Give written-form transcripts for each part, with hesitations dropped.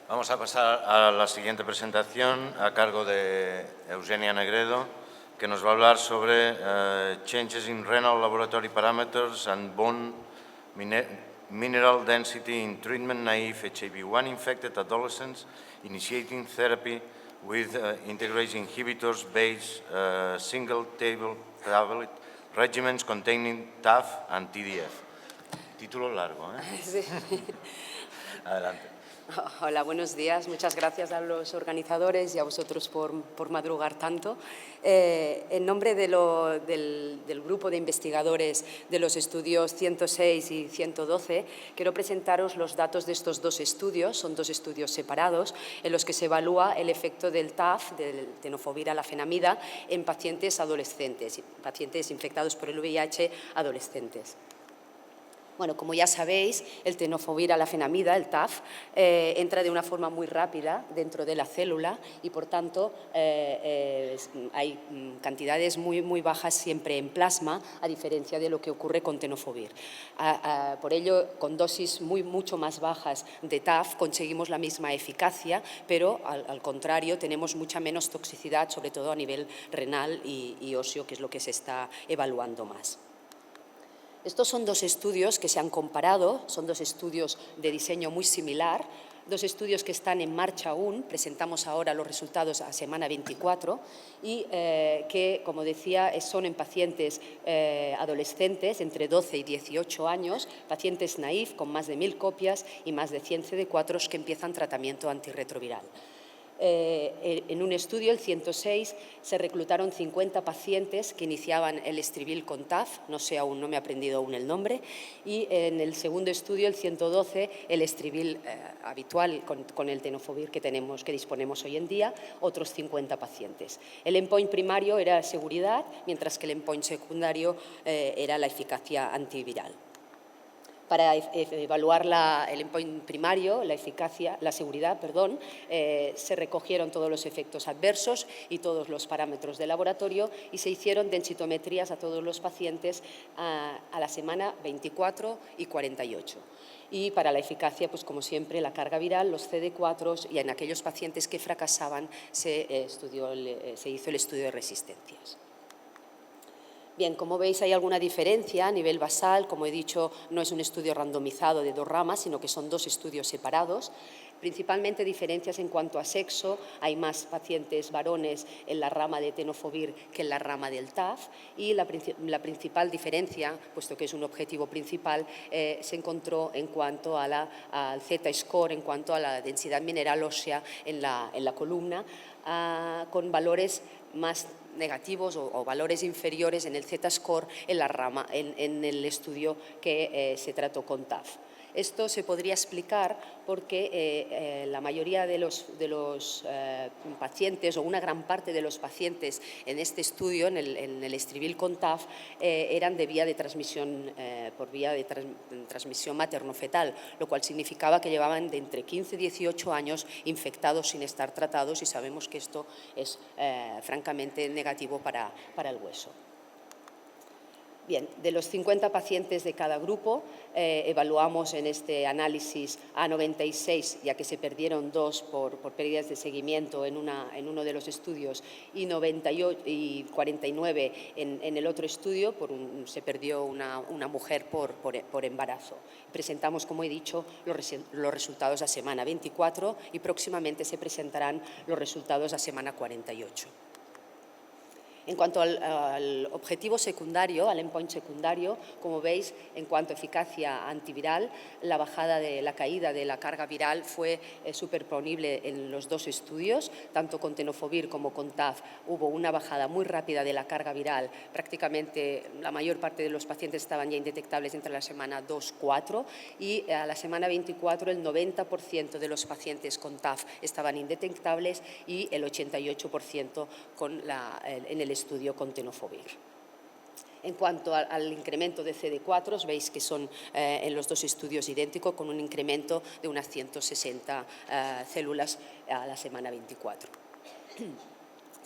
Vamos a pasar a la siguiente presentación a cargo de Eugenia Negredo, que nos va a hablar sobre Changes in Renal Laboratory Parameters and Bone Mineral Density in Treatment-Naive HIV-1 Infected Adolescents Initiating Therapy with Integrase Inhibitors based Single Tablet Regimens containing TAF and TDF. Título largo, ¿eh? Sí. Adelante. Hola, buenos días. Muchas gracias a los organizadores y a vosotros por madrugar tanto. En nombre del grupo de investigadores de los estudios 106 y 112, quiero presentaros los datos de estos dos estudios. Son dos estudios separados en los que se evalúa el efecto del TAF, del tenofovir alafenamida, en pacientes adolescentes, pacientes infectados por el VIH adolescentes. Bueno, como ya sabéis, el tenofovir alafenamida, el TAF, entra de una forma muy rápida dentro de la célula y, por tanto, hay cantidades muy bajas siempre en plasma, a diferencia de lo que ocurre con tenofovir. Por ello, con dosis mucho más bajas de TAF conseguimos la misma eficacia, pero, al contrario, tenemos mucha menos toxicidad, sobre todo a nivel renal y óseo, que es lo que se está evaluando más. Estos son dos estudios que se han comparado, son dos estudios de diseño muy similar, dos estudios que están en marcha aún, presentamos ahora los resultados a semana 24 y que, como decía, son en pacientes adolescentes entre 12 y 18 años, pacientes naïf con más de 1000 copias y más de 100 CD4 que empiezan tratamiento antirretroviral. En un estudio, el 106, se reclutaron 50 pacientes que iniciaban el estribil con TAF, no me he aprendido aún el nombre, y en el segundo estudio, el 112, el estribil habitual con el tenofovir que disponemos hoy en día, otros 50 pacientes. El endpoint primario era seguridad, mientras que el endpoint secundario era la eficacia antiviral. Para evaluar el endpoint primario, la seguridad, se recogieron todos los efectos adversos y todos los parámetros de laboratorio y se hicieron densitometrías a todos los pacientes a la semana 24 y 48. Y para la eficacia, pues como siempre, la carga viral, los CD4 y en aquellos pacientes que fracasaban se hizo el estudio de resistencias. Bien, como veis, hay alguna diferencia a nivel basal. Como he dicho, no es un estudio randomizado de dos ramas, sino que son dos estudios separados. Principalmente diferencias en cuanto a sexo. Hay más pacientes varones en la rama de tenofovir que en la rama del TAF. Y la principal diferencia, puesto que es un objetivo principal, se encontró en cuanto al Z-score, en cuanto a la densidad mineral ósea en la columna, con valores más negativos o valores inferiores en el Z-score en el estudio que se trató con TAF. Esto se podría explicar porque la mayoría de los pacientes, o una gran parte de los pacientes en este estudio, en el estribil con TAF, eran de vía de transmisión, por vía de transmisión materno-fetal, lo cual significaba que llevaban de entre 15 y 18 años infectados sin estar tratados, y sabemos que esto es francamente negativo para el hueso. Bien, de los 50 pacientes de cada grupo, evaluamos en este análisis a 96, ya que se perdieron 2 por pérdidas de seguimiento en uno de los estudios, y 49 en el otro estudio, se perdió una mujer por embarazo. Presentamos, como he dicho, los resultados a semana 24 y próximamente se presentarán los resultados a semana 48. En cuanto al objetivo secundario, al endpoint secundario, como veis, en cuanto a eficacia antiviral, la caída de la carga viral fue superponible en los dos estudios, tanto con tenofovir como con TAF. Hubo una bajada muy rápida de la carga viral, prácticamente la mayor parte de los pacientes estaban ya indetectables entre la semana 2-4 y a la semana 24 el 90% de los pacientes con TAF estaban indetectables y el 88% en el estudio con tenofovir. En cuanto al incremento de CD4, veis que son en los dos estudios idénticos, con un incremento de unas 160 células a la semana 24.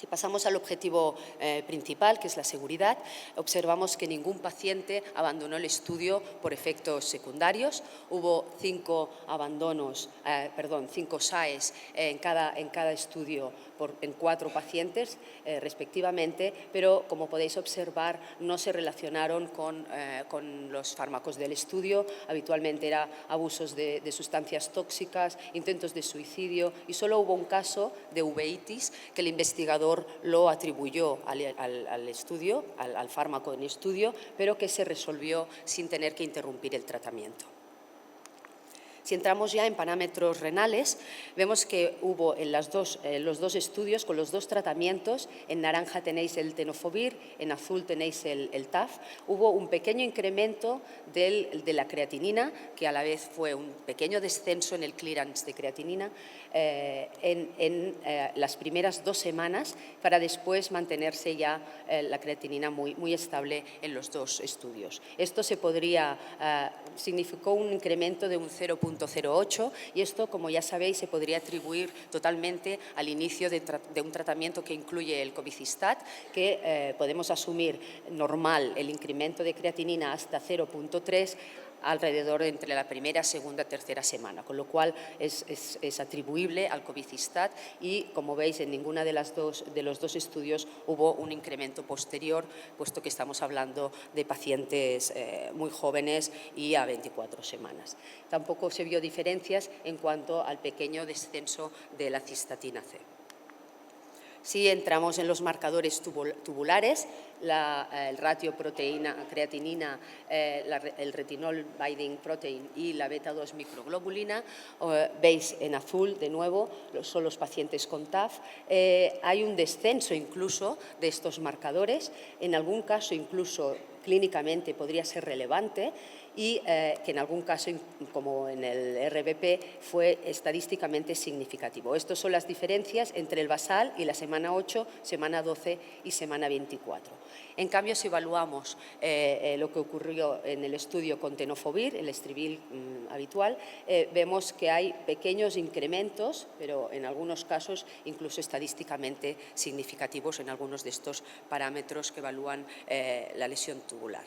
Si pasamos al objetivo principal, que es la seguridad, observamos que ningún paciente abandonó el estudio por efectos secundarios. Hubo 5 SAEs en cada estudio en 4 pacientes, respectivamente, pero como podéis observar, no se relacionaron con los fármacos del estudio. Habitualmente era abusos de sustancias tóxicas, intentos de suicidio, y solo hubo un caso de uveitis que el investigador lo atribuyó al estudio, al fármaco en estudio, pero que se resolvió sin tener que interrumpir el tratamiento. Si entramos ya en parámetros renales, vemos que hubo en los dos estudios, con los 2 tratamientos, en naranja tenéis el tenofovir, en azul tenéis el TAF, hubo un pequeño incremento de la creatinina, que a la vez fue un pequeño descenso en el clearance de creatinina en las primeras 2 semanas, para después mantenerse ya la creatinina muy estable en los 2 estudios. Esto significó un incremento de un 0,08, y esto, como ya sabéis, se podría atribuir totalmente al inicio de un tratamiento que incluye el cobicistat, que podemos asumir normal el incremento de creatinina hasta 0,3 alrededor entre la primera, segunda, tercera semana, con lo cual es atribuible al cobicistat, y como veis en ninguna de los 2 estudios hubo un incremento posterior, puesto que estamos hablando de pacientes muy jóvenes y a 24 semanas. Tampoco se vio diferencias en cuanto al pequeño descenso de la cistatina C. Si entramos en los marcadores tubulares, el ratio proteína-creatinina, el retinol binding protein y la beta-2 microglobulina, veis en azul, de nuevo, son los pacientes con TAF. Hay un descenso incluso de estos marcadores, en algún caso incluso clínicamente podría ser relevante, y que en algún caso, como en el RBP, fue estadísticamente significativo. Estas son las diferencias entre el basal y la semana 8, semana 12 y semana 24. En cambio, si evaluamos lo que ocurrió en el estudio con tenofovir, el estribil habitual, vemos que hay pequeños incrementos, pero en algunos casos incluso estadísticamente significativos en algunos de estos parámetros que evalúan la lesión tubular.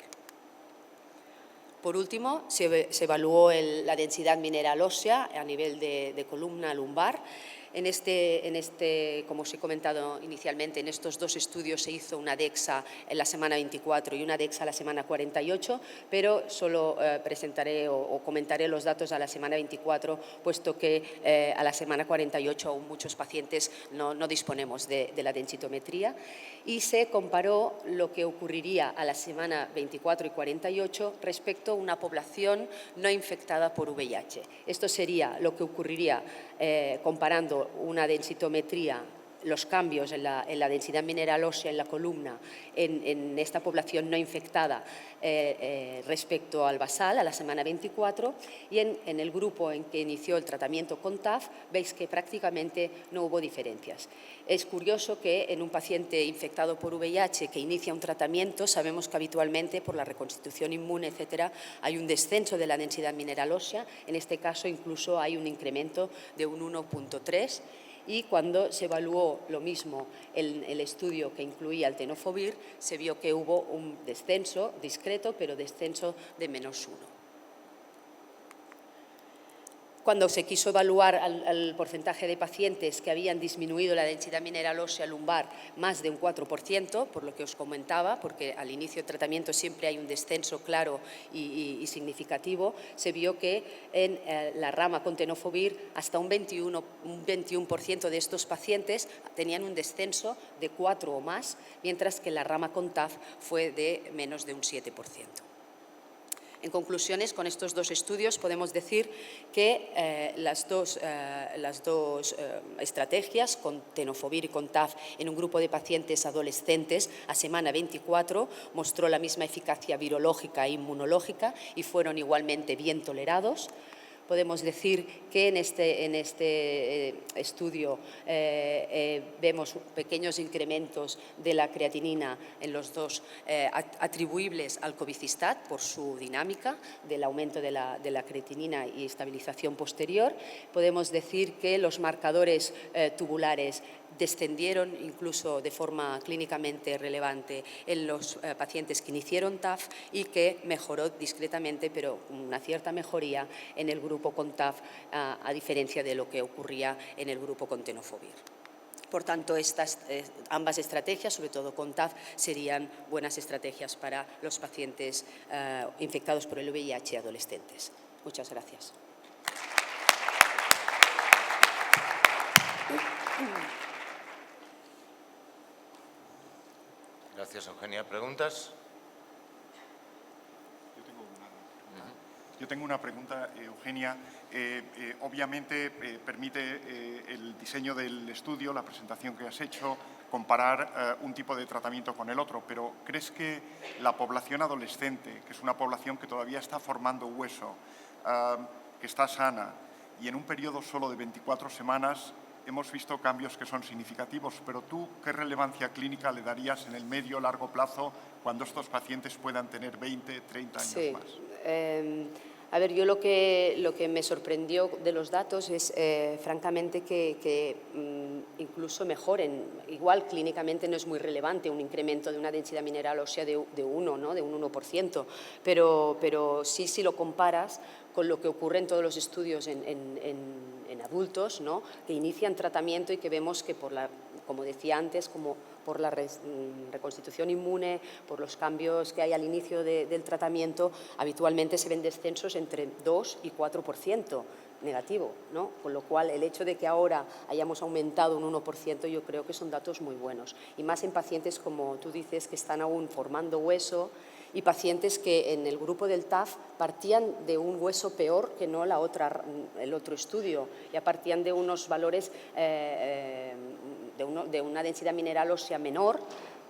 Por último, se evaluó la densidad mineral ósea a nivel de columna lumbar. Como os he comentado inicialmente, en estos 2 estudios se hizo una DEXA en la semana 24 y una DEXA a la semana 48, pero solo presentaré o comentaré los datos a la semana 24, puesto que a la semana 48 aún muchos pacientes no disponemos de la densitometría, y se comparó lo que ocurriría a la semana 24 y 48 respecto a una población no infectada por VIH. Esto sería lo que ocurriría comparando una densitometría, los cambios en la densidad mineral ósea en la columna en esta población no infectada respecto al basal a la semana 24, y en el grupo en que inició el tratamiento con TAF veis que prácticamente no hubo diferencias. Es curioso que en un paciente infectado por VIH que inicia un tratamiento, sabemos que habitualmente por la reconstitución inmune, etcétera, hay un descenso de la densidad mineral ósea. En este caso incluso hay un incremento de un 1,3, y cuando se evaluó lo mismo el estudio que incluía el tenofovir, se vio que hubo un descenso discreto, pero descenso de -1. Cuando se quiso evaluar al porcentaje de pacientes que habían disminuido la densidad mineral ósea lumbar más de un 4%, por lo que os comentaba, porque al inicio del tratamiento siempre hay un descenso claro y significativo, se vio que en la rama con tenofovir hasta un 21% de estos pacientes tenían un descenso de 4 o más, mientras que la rama con TAF fue de menos de un 7%. En conclusiones, con estos 2 estudios podemos decir que las dos estrategias, con tenofovir y con TAF, en un grupo de pacientes adolescentes a semana 24, mostró la misma eficacia virológica e inmunológica y fueron igualmente bien tolerados. Podemos decir que en este estudio vemos pequeños incrementos de la creatinina en los 2 atribuibles al cobicistat por su dinámica del aumento de la creatinina y estabilización posterior. Podemos decir que los marcadores tubulares descendieron incluso de forma clínicamente relevante en los pacientes que iniciaron TAF y que mejoró discretamente, pero una cierta mejoría en el grupo con TAF, a diferencia de lo que ocurría en el grupo con tenofovir. Por tanto, ambas estrategias, sobre todo con TAF, serían buenas estrategias para los pacientes infectados por el VIH adolescentes. Muchas gracias. Gracias, Eugenia. ¿Preguntas? Yo tengo una pregunta, Eugenia. Obviamente permite el diseño del estudio, la presentación que has hecho, comparar un tipo de tratamiento con el otro, pero ¿crees que la población adolescente, que es una población que todavía está formando hueso, que está sana, y en un periodo solo de 24 semanas hemos visto cambios que son significativos, pero tú, ¿qué relevancia clínica le darías en el medio o largo plazo cuando estos pacientes puedan tener 20, 30 años más? A ver, yo lo que me sorprendió de los datos es, francamente, que incluso mejoren. Igual clínicamente no es muy relevante un incremento de una densidad mineral ósea de 1, ¿no? De un 1%, pero sí, si lo comparas con lo que ocurre en todos los estudios en adultos, ¿no? Que inician tratamiento y que vemos que, como decía antes, como por la reconstitución inmune, por los cambios que hay al inicio del tratamiento, habitualmente se ven descensos entre 2 y 4% negativo, ¿no? Con lo cual, el hecho de que ahora hayamos aumentado un 1%, yo creo que son datos muy buenos. Y más en pacientes, como tú dices, que están aún formando hueso, y pacientes que en el grupo del TAF partían de un hueso peor que no el otro estudio, ya partían de unos valores de una densidad mineral ósea menor,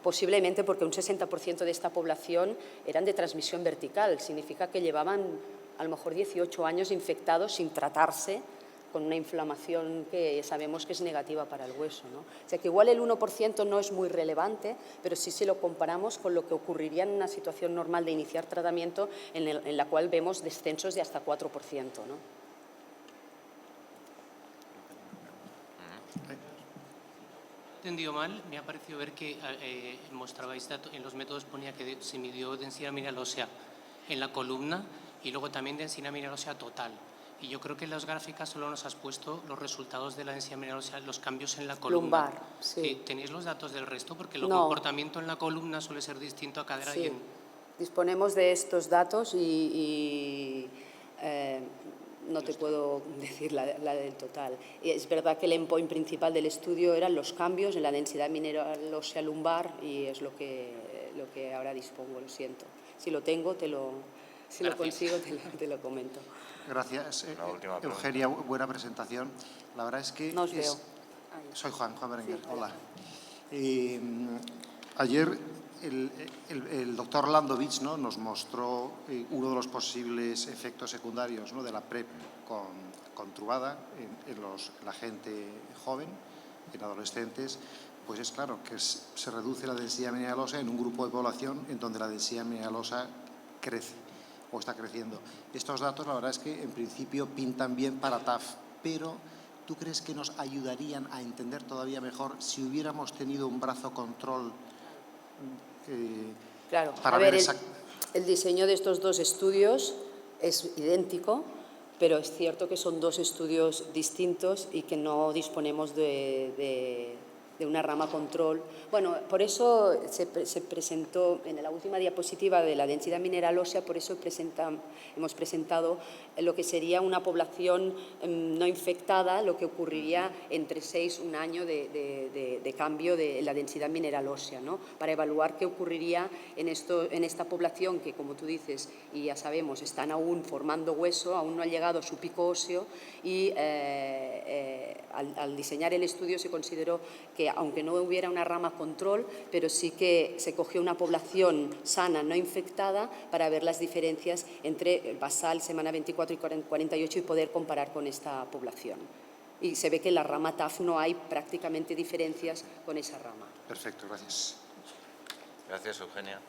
posiblemente porque un 60% de esta población eran de transmisión vertical. Significa que llevaban a lo mejor 18 años infectados sin tratarse, con una inflamación que sabemos que es negativa para el hueso, ¿no? O sea que igual el 1% no es muy relevante, pero sí si lo comparamos con lo que ocurriría en una situación normal de iniciar tratamiento en la cual vemos descensos de hasta 4%, ¿no? Entendido mal, me ha parecido ver que mostrabais datos, en los métodos ponía que se midió densidad mineral ósea en la columna y luego también densidad mineral ósea total. Y yo creo que en las gráficas solo nos has puesto los resultados de la densidad mineral ósea, los cambios en la columna. Lumbar, sí. ¿Tenéis los datos del resto? Porque el No. comportamiento en la columna suele ser distinto a cadera y en... Disponemos de estos datos y no te puedo decir la del total. Y es verdad que el endpoint principal del estudio eran los cambios en la densidad mineral ósea lumbar y es lo que ahora dispongo, lo siento. Si lo tengo, si lo consigo, te lo comento. Gracias. Eugenia, buena presentación. La verdad es que... No os veo. Soy Juan Berenguer. Sí, hola. Ayer el doctor Landovich, ¿no?, nos mostró uno de los posibles efectos secundarios, ¿no?, de la PrEP con Truvada en la gente joven, en adolescentes. Pues es claro que se reduce la densidad mineral ósea en un grupo de población en donde la densidad mineral ósea crece o está creciendo. Estos datos, la verdad es que en principio pintan bien para TAF, pero ¿tú crees que nos ayudarían a entender todavía mejor si hubiéramos tenido un brazo control? Claro, para a ver, ver el diseño de estos dos estudios es idéntico, pero es cierto que son dos estudios distintos y que no disponemos de una rama control. Bueno, por eso se presentó en la última diapositiva de la densidad mineral ósea, por eso hemos presentado lo que sería una población no infectada, lo que ocurriría entre 6 y un año de cambio de la densidad mineral ósea, ¿no? Para evaluar qué ocurriría en esta población que, como tú dices, y ya sabemos, están aún formando hueso, aún no ha llegado su pico óseo y al diseñar el estudio se consideró que aunque no hubiera una rama control, pero sí que se cogió una población sana, no infectada, para ver las diferencias entre basal, semana 24 y 48 y poder comparar con esta población. Y se ve que en la rama TAF no hay prácticamente diferencias con esa rama. Perfecto, gracias. Gracias, Eugenia.